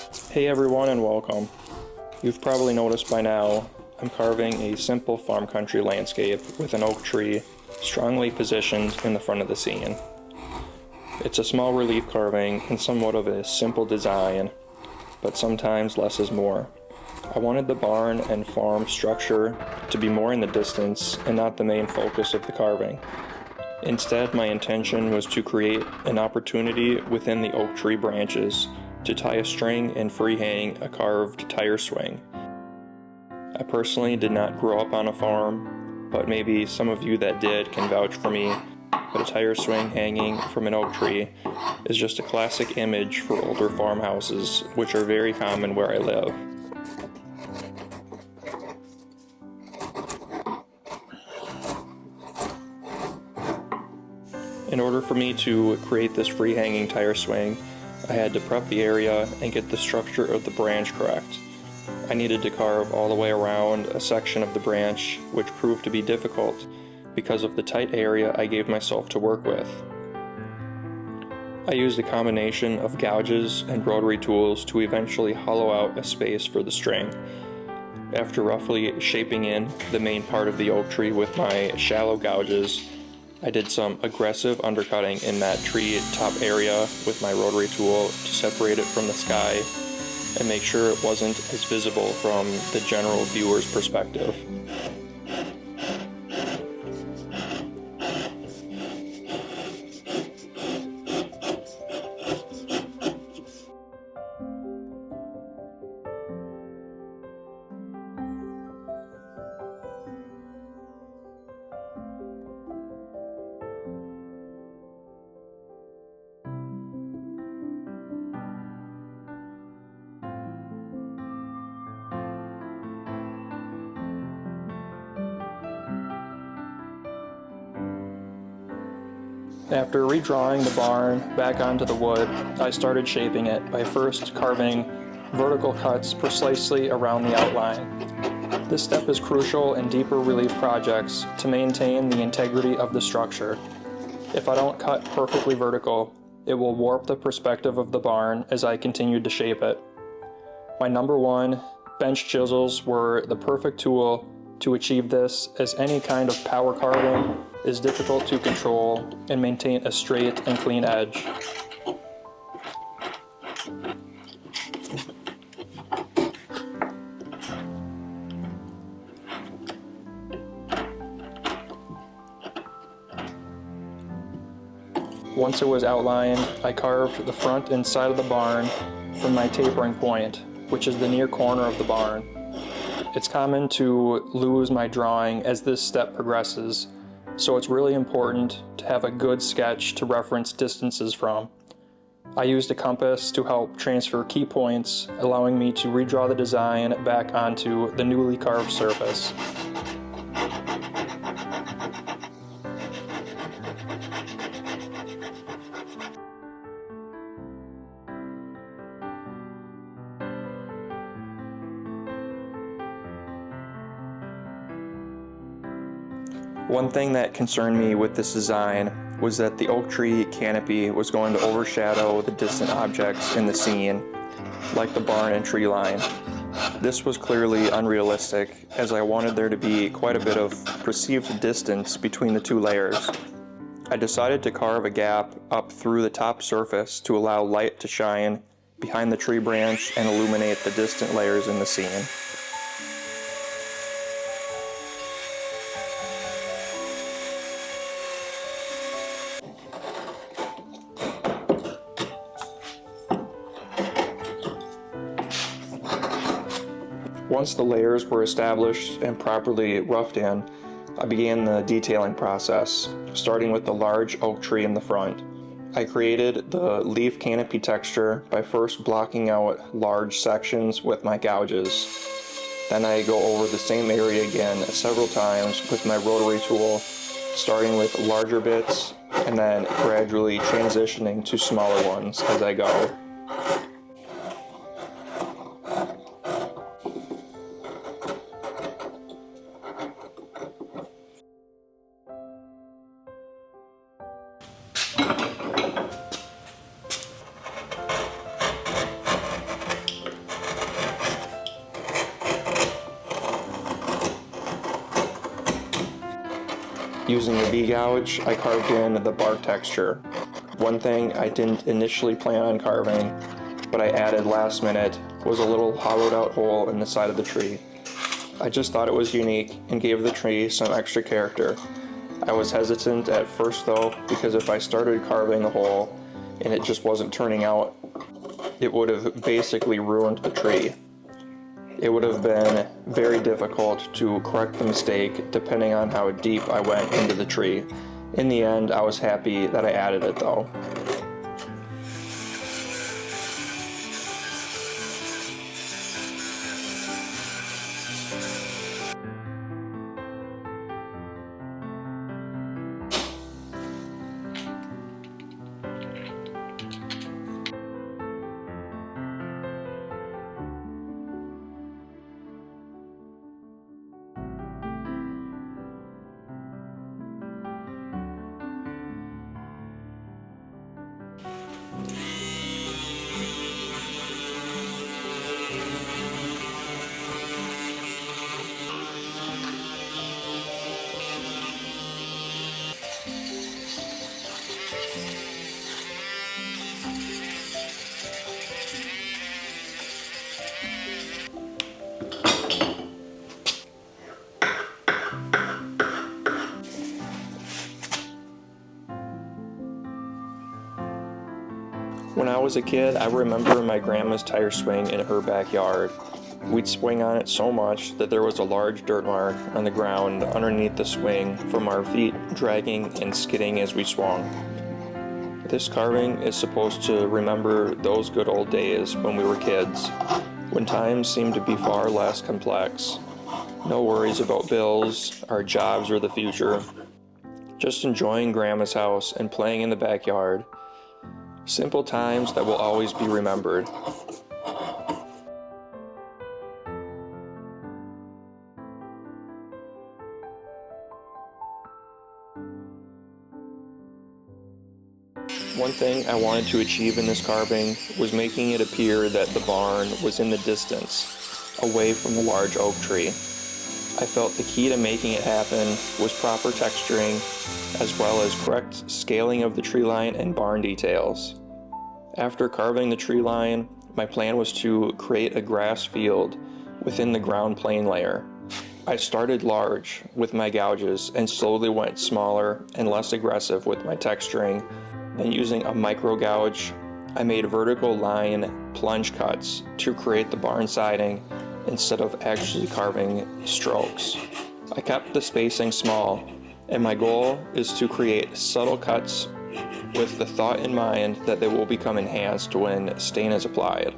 Hey everyone and welcome. You've probably noticed by now, I'm carving a simple farm country landscape with an oak tree strongly positioned in the front of the scene. It's a small relief carving and somewhat of a simple design, but sometimes less is more. I wanted the barn and farm structure to be more in the distance and not the main focus of the carving. Instead, my intention was to create an opportunity within the oak tree branches to tie a string and freehang a carved tire swing. I personally did not grow up on a farm, but maybe some of you that did can vouch for me that a tire swing hanging from an oak tree is just a classic image for older farmhouses, which are very common where I live. In order for me to create this free-hanging tire swing, I had to prep the area and get the structure of the branch correct. I needed to carve all the way around a section of the branch, which proved to be difficult because of the tight area I gave myself to work with. I used a combination of gouges and rotary tools to eventually hollow out a space for the string. After roughly shaping in the main part of the oak tree with my shallow gouges, I did some aggressive undercutting in that tree top area with my rotary tool to separate it from the sky and make sure it wasn't as visible from the general viewer's perspective. After redrawing the barn back onto the wood, I started shaping it by first carving vertical cuts precisely around the outline. This step is crucial in deeper relief projects to maintain the integrity of the structure. If I don't cut perfectly vertical, it will warp the perspective of the barn as I continued to shape it. My number one bench chisels were the perfect tool to achieve this, as any kind of power carving is difficult to control and maintain a straight and clean edge. Once it was outlined, I carved the front and side of the barn from my tapering point, which is the near corner of the barn. It's common to lose my drawing as this step progresses, so it's really important to have a good sketch to reference distances from. I used a compass to help transfer key points, allowing me to redraw the design back onto the newly carved surface. One thing that concerned me with this design was that the oak tree canopy was going to overshadow the distant objects in the scene, like the barn and tree line. This was clearly unrealistic, as I wanted there to be quite a bit of perceived distance between the two layers. I decided to carve a gap up through the top surface to allow light to shine behind the tree branch and illuminate the distant layers in the scene. Once the layers were established and properly roughed in, I began the detailing process, starting with the large oak tree in the front. I created the leaf canopy texture by first blocking out large sections with my gouges. Then I go over the same area again several times with my rotary tool, starting with larger bits and then gradually transitioning to smaller ones as I go. Using a V-gouge, I carved in the bark texture. One thing I didn't initially plan on carving, but I added last minute, was a little hollowed out hole in the side of the tree. I just thought it was unique and gave the tree some extra character. I was hesitant at first though, because if I started carving the hole and it just wasn't turning out, it would have basically ruined the tree. It would have been very difficult to correct the mistake depending on how deep I went into the tree. In the end, I was happy that I added it though. When I was a kid, I remember my grandma's tire swing in her backyard. We'd swing on it so much that there was a large dirt mark on the ground underneath the swing from our feet dragging and skidding as we swung. This carving is supposed to remember those good old days when we were kids, when times seemed to be far less complex. No worries about bills, our jobs, or the future. Just enjoying Grandma's house and playing in the backyard. Simple times that will always be remembered. One thing I wanted to achieve in this carving was making it appear that the barn was in the distance, away from the large oak tree. I felt the key to making it happen was proper texturing, as well as correct scaling of the tree line and barn details. After carving the tree line, my plan was to create a grass field within the ground plane layer. I started large with my gouges and slowly went smaller and less aggressive with my texturing. Then using a micro gouge, I made vertical line plunge cuts to create the barn siding instead of actually carving strokes. I kept the spacing small, and my goal is to create subtle cuts with the thought in mind that they will become enhanced when stain is applied.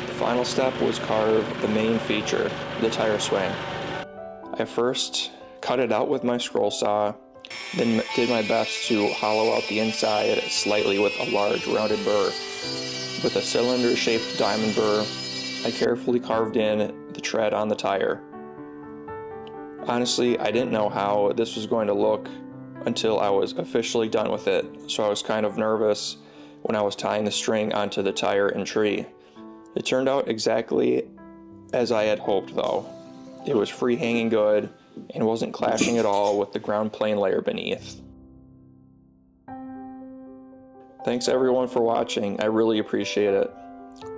The final step was carve the main feature, the tire swing. I first cut it out with my scroll saw, then did my best to hollow out the inside slightly with a large rounded burr. With a cylinder-shaped diamond burr, I carefully carved in the tread on the tire. Honestly, I didn't know how this was going to look until I was officially done with it, so I was kind of nervous when I was tying the string onto the tire and tree. It turned out exactly as I had hoped though. It was free hanging good and wasn't clashing at all with the ground plane layer beneath. Thanks everyone for watching, I really appreciate it.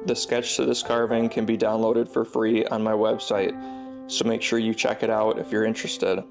The sketch to this carving can be downloaded for free on my website, so make sure you check it out if you're interested.